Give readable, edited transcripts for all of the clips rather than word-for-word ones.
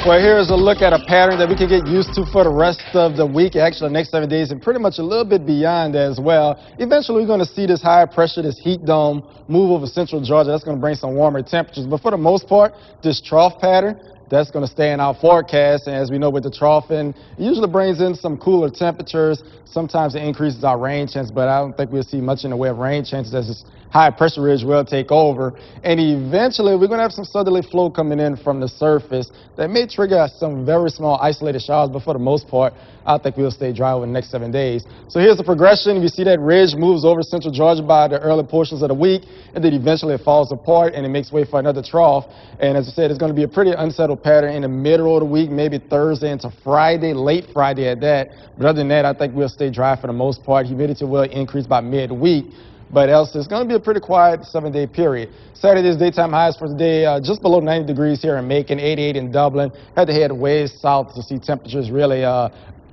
Well, here's a look at a pattern that we can get used to for the rest of the week, actually the next 7 days, and pretty much a little bit beyond as well. Eventually, we're going to see this high pressure, this heat dome move over central Georgia. That's going to bring some warmer temperatures. But for the most part, this trough pattern, that's going to stay in our forecast. And as we know with the troughing, it usually brings in some cooler temperatures. Sometimes it increases our rain chances, but I don't think we'll see much in the way of rain chances as this high pressure ridge will take over. And eventually, we're going to have some southerly flow coming in from the surface that may trigger some very small isolated showers, but for the most part, I think we'll stay dry over the next 7 days. So here's the progression. You see that ridge moves over central Georgia by the early portions of the week, and then eventually it falls apart and it makes way for another trough. And as I said, it's going to be a pretty unsettled pattern in the middle of the week, maybe Thursday into Friday, late Friday at that. But other than that, I think we'll stay dry for the most part. Humidity will increase by midweek. But else, it's going to be a pretty quiet 7-day period. Saturday's daytime highs for the day just below 90 degrees here in Macon, 88 in Dublin. Had to head way south to see temperatures really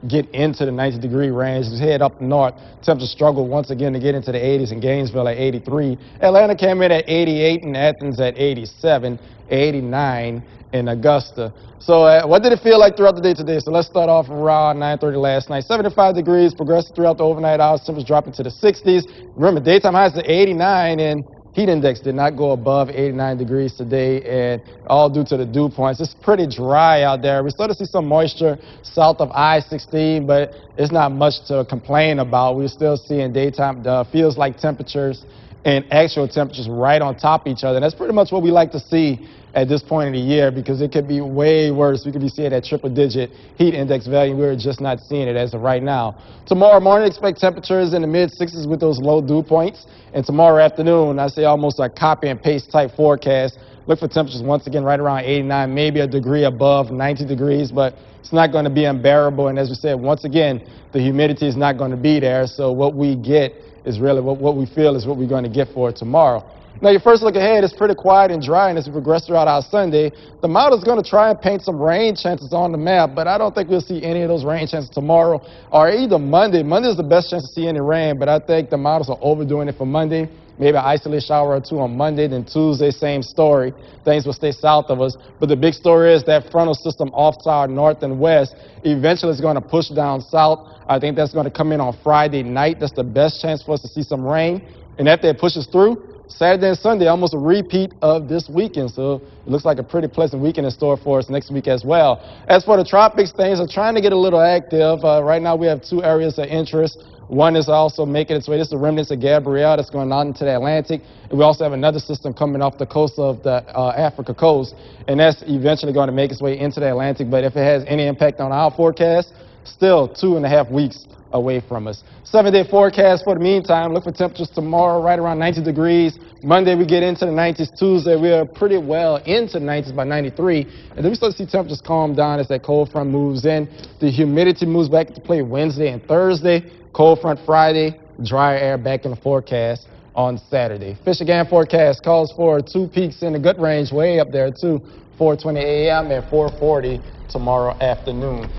get into the 90-degree range. Just head up north, temperatures struggle once again to get into the 80s in Gainesville at 83. Atlanta came in at 88 and Athens at 87, 89 in Augusta. So what did it feel like throughout the day today? So let's start off around 9:30 last night. 75 degrees, progressing throughout the overnight hours. Temperatures dropping to the 60s. Remember, daytime highs to 89, and heat index did not go above 89 degrees today, and all due to the dew points. It's pretty dry out there. We started to see some moisture south of I-16, but it's not much to complain about. We're still seeing daytime feels like temperatures and actual temperatures right on top of each other. And that's pretty much what we like to see at this point of the year, because it could be way worse. We could be seeing that triple-digit heat index value. We're just not seeing it as of right now. Tomorrow morning, expect temperatures in the mid-60s with those low dew points. And tomorrow afternoon, I say almost a copy and paste type forecast. Look for temperatures once again right around 89, maybe a degree above 90 degrees, but it's not going to be unbearable. And as we said, once again, the humidity is not going to be there. So what we get is really what we feel is what we're going to get for tomorrow. Now, your first look ahead is pretty quiet and dry, and as we progress throughout our Sunday, the model is going to try and paint some rain chances on the map, but I don't think we'll see any of those rain chances tomorrow or either Monday. Monday is the best chance to see any rain, but I think the models are overdoing it for Monday. Maybe an isolated shower or two on Monday, then Tuesday, same story. Things will stay south of us. But the big story is that frontal system off to our north and west eventually is going to push down south. I think that's going to come in on Friday night. That's the best chance for us to see some rain. And after it pushes through, Saturday and Sunday, almost a repeat of this weekend. So it looks like a pretty pleasant weekend in store for us next week as well. As for the tropics, things are trying to get a little active. Right now we have two areas of interest. One is also making its way. This is the remnants of Gabrielle that's going out into the Atlantic. And we also have another system coming off the coast of the Africa coast, and that's eventually going to make its way into the Atlantic. But if it has any impact on our forecast, still 2.5 weeks away from us. 7-day forecast for the meantime. Look for temperatures tomorrow right around 90 degrees. Monday we get into the 90s. Tuesday we are pretty well into the 90s by 93. And then we start to see temperatures calm down as that cold front moves in. The humidity moves back into play Wednesday and Thursday. Cold front Friday. Drier air back in the forecast on Saturday. Fish again forecast calls for 2 peaks in the good range way up there too. 4:20 a.m. and 4:40 tomorrow afternoon.